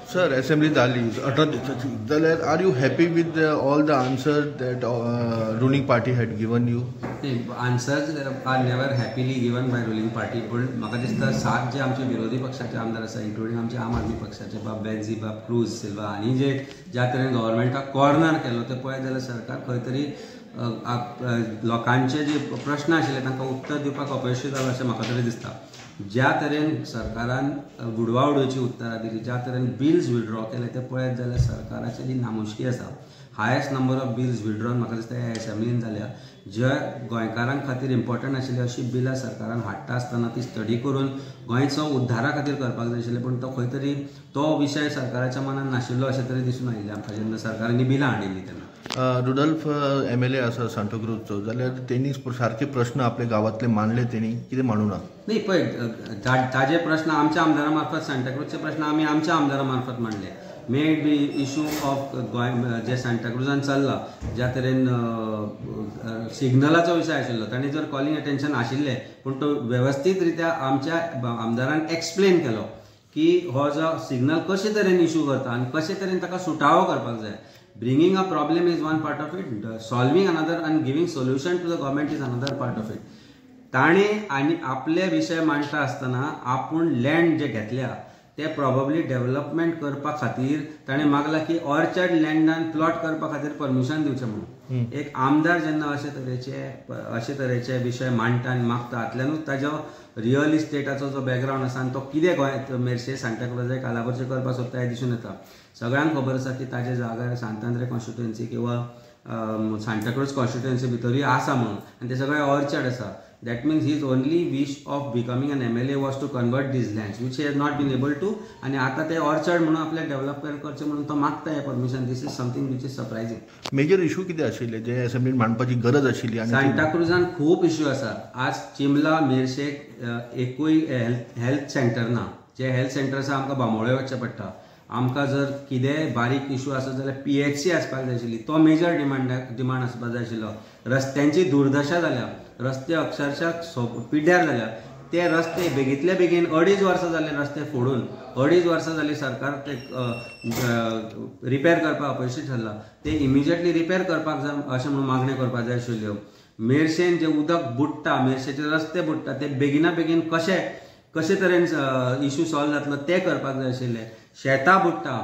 Sir, assembly जाली 18 दिसाची जाल्यार are you happy with all the answer that ruling party had given you? Answers are never happily given by ruling party, पण म्हाका दिसता 7 जे आमचे विरोधी पक्षाचे आमदार आसा इंक्लुडींग आमचे आम आदमी पक्षाचे बाब बेन्झी, बाब क्रूज सिल्वा आनी जे ज्या तरेन गव्हर्मेंटाक कॉर्नर केलो ते पळयत जाल्यार सरकार खंय तरी लोकांचे जे प्रश्न आशिल्ले तांकां उत्तर दिवपाक अपयशी जालो अशें म्हाका तरी दिसता. ज्या तरेन सरकारान उडवाउडवीची उतरां दिली, ज्या तरेन बिल्स विथड्रॉ केले ते पळयत जाल्यार सरकाराची जी नामुष्की आसा, highest number of bills withdrawn म्हाका दिसता ह्या असेंब्लीन जाल्या. जे गोंयकारां खातीर इम्पॉर्टंट आशिल्ली अशी बिलां सरकारान हाडटा आसतना ती स्टडी करून गोंयचो उद्धारा खातीर करपाक जाय आशिल्लें, पण तो खंय तरी तो विशय सरकाराच्या मनान नाशिल्लो अशें तरी दिसून आयिल्लें आमकां जेन्ना सरकारांनी बिलां हाडिल्लीं तेन्ना. रुडल्फ MLA आसा सांताक्रूजचो, जाल्यार तेणी सारके प्रश्न आपल्या गांवांतले मांडले, तेणी कितें मांडूं ना? नाही पळय, ताजे प्रश्न आमच्या आमदारा मार्फत सांताक्रूजचे प्रश्न आमी आमच्या आमदारा मार्फत मांडले. May it be issue of Goa जे सांताक्रूजान चल्ला, ज्या तरेन सिग्नलाचो विशय आशिल्लो, तांणी जर कॉलिंग अटेन्शन आशिल्लें पूण तो वेवस्थीत रित्या आमच्या आमदारान एक्सप्लेन केलो की हो जो सिग्नल कशे तरेन इशू करता आनी कशे तरेन ताका सुटावो करपाक जाय. Bringing a problem is one part of it, solving another and giving solution to the government is another part of it. ताणे आनी आपले विशय मांडटा आसतना आपूण लँड जे घेतल्या ते प्रॉबब्ली डेव्हलपमेंट करपा खातीर ताणें मागला की ऑर्चर्ड लँडान प्लॉट करपा खातीर परमिशन दिवचें म्हणून. एक आमदार जेन्ना अशे तरेचे विशय मांडटा आनी मागता, हातल्यानूच ताजो रियल इस्टेटाचो जो बॅकग्रावंड आसा आनी तो कितें गोंय मेरशे सांताक्रूजाक कालावरचे करपा सोदता हें दिसून येता. सगळ्यांक खबर आसा की ताजे जाग्यार सांतांद्रे कॉन्स्टिट्युएन्सी किंवा सांताक्रूज कॉन्स्टिट्युएन्सी भितरूय आसा म्हणून, आनी ते सगळे ऑर्चर्ड आसा. That means his only wish of becoming an MLA was to convert these lands which he has not been able to, आनी आतां ते ऑर्चर्ड म्हणून आपल्याक डेव्हलपमेंट करचें म्हणून तो मागता हें permission. This is something which is surprising. Major issue कितें आशिल्ले जे असेंब्लीन मांडपाची गरज आशिल्ली? सांताक्रूजान खूब इशू आसा. आज चिंबला मेरशेक एकूय हेल्थ सेंटर ना. जे हेल्थ सेंटर आसा आमकां बांबोळे वचचें पडटा. आमकां जर कितेंय बारीक इशू आसत जाल्यार PHC आसपाक जाय आशिल्ली, तो मेजर डिमांड आसपाक जाय आशिल्लो. रस्त्यांची दुर्दशा जाल्या, रस्ते अक्षरशः पिड्ड्यार जाल्या. ते रस्ते बेगींतले बेगीन 2.5 वर्सां जाले रस्ते फोडून, 2.5 वर्सां जाली सरकार ते रिपेर करपाक अपयशी थारला. ते इमिजिएटली रिपेर करपाक जाय अशें म्हणून मागण्यो करपाक जाय आशिल्ल्यो. मेरशेन जे उदक बुडटा, मेरशेचे रस्ते बुडटा, ते बेगिना बेगीन कशे तरेन इशू सॉल्व जातलो ते करपाक जाय आशिल्ले. शेतां बुडटा,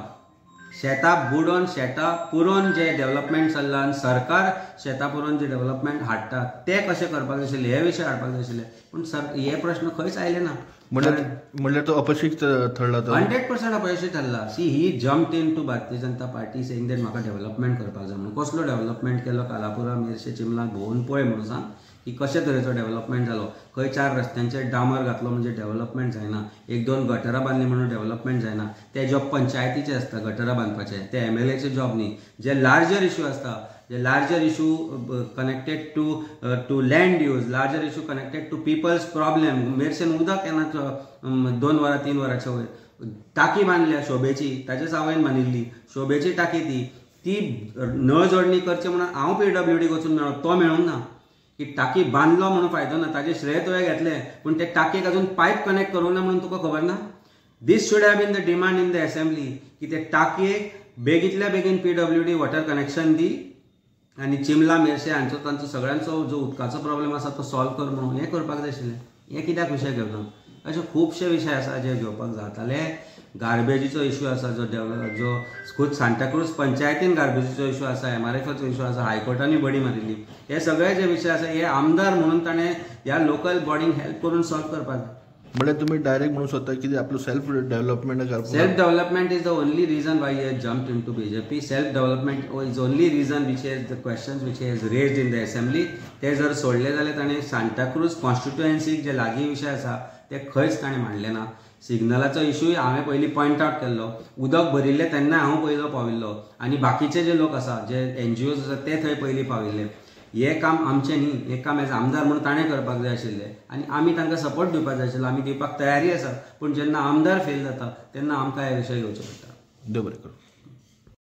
शेतां बुडोवन शेतां पुरोवन जे डेव्हलपमेंट चल्लां आनी सरकार शेतां पुरोवन जे डेव्हलपमेंट हाडटा ते कशें करपाक जाय आशिल्ले हे विशय हाडपाक जाय आशिल्ले, पूण हे प्रश्न खंयच आयले ना. म्हणल्यार तो अपयशीत ठरला. तो 100% अपयशी ठरला. See he jumped into Bharatiya Janata party saying that म्हाका डेव्हलपमेंट करपाक जाय म्हणून. कसलो डेव्हलपमेंट केलो कालापुरा मेरशे चिंबला भोंवून पळय म्हणून सांग की कशे तरेचो डेव्हलपमेंट जालो. खंय 4 रस्त्यांचेर डांबर घातलो म्हणजे डेव्हलपमेंट जायना. 1-2 गटरां बांदली म्हणून डेव्हलपमेंट जायना. ते जॉब पंचायतीचे आसता गटरां बांदपाचे, ते MLAचे जॉब न्ही. जे लार्जर इशू आसता, जे larger issue connected to land use, larger issue connected to people's problem. मेरशेन उदक येना 2 वरां 3 वरांच्या वयर. टाकी बांदल्या शोभेची, ताचे सावयन बांदिल्ली शोभेची टाकी ती नळ जोडणी करचे म्हणून हांव PWD वचून मेळ्ळो, तो मेळूंक ना. की टाकी बांदलो म्हणून फायदो ना, ताजे श्रेय तुवें घेतलें पूण ते टाकीक अजून पायप कनेक्ट करूं ना म्हणून तुका खबर ना. This should have been the demand in the assembly की ते टाकयेक बेगींतल्या बेगीन PWD वॉटर कनेक्शन दी आनी चिंबला मेरशे हांचो तांचो सगळ्यांचो जो उदकाचो प्रॉब्लेम आसा तो सॉल्व कर म्हणून हें करपाक जाय आशिल्लें. हें कित्याक विशय घेवना? अशे खुबशे विशय आसा जे घेवपाक जाताले. गार्बेजीचो इशू आसा जो खुद सांताक्रूज पंचायतीन गार्बेजीचो इशू आसा, MRFचो इशू आसा, हायकोर्टांनी बडी मारिल्ली. हे सगळे जे विशय आसा हे आमदार म्हणून ताणें ह्या लोकल बॉडींक हेल्प करून सॉल्व करपाक जाय. म्हणजे तुम्ही डायरेक्ट म्हणू सोदता की आपलो self development is the only region Y he has jumped into BJP. Self development is only reason which is the questions which he has raised in the assembly. ते जर सोडले जाल्यार ताणें सांताक्रूज कॉन्स्टिट्युएन्सीक जे लागीं विशय आसा ते खंयच ताणें मांडले ना. सिग्नलाचो इशूय हांवें पयलीं पॉयंट आवट केल्लो. उदक भरिल्लें तेन्ना हांव पयलो पाविल्लो आनी बाकीचे जे लोक आसा जे NGOs आसा ते थंय पयलीं पाविल्ले. हे काम आमचें न्ही, हे काम एज आमदार म्हणून ताणें करपाक जाय आशिल्लें आनी आमी तांकां सपोर्ट दिवपाक जाय आशिल्लो. आमी दिवपाक तयारी आसा, पूण जेन्ना आमदार फेल जाता तेन्ना आमकां हे विशय घेवचे पडटा. देव बरें करूं.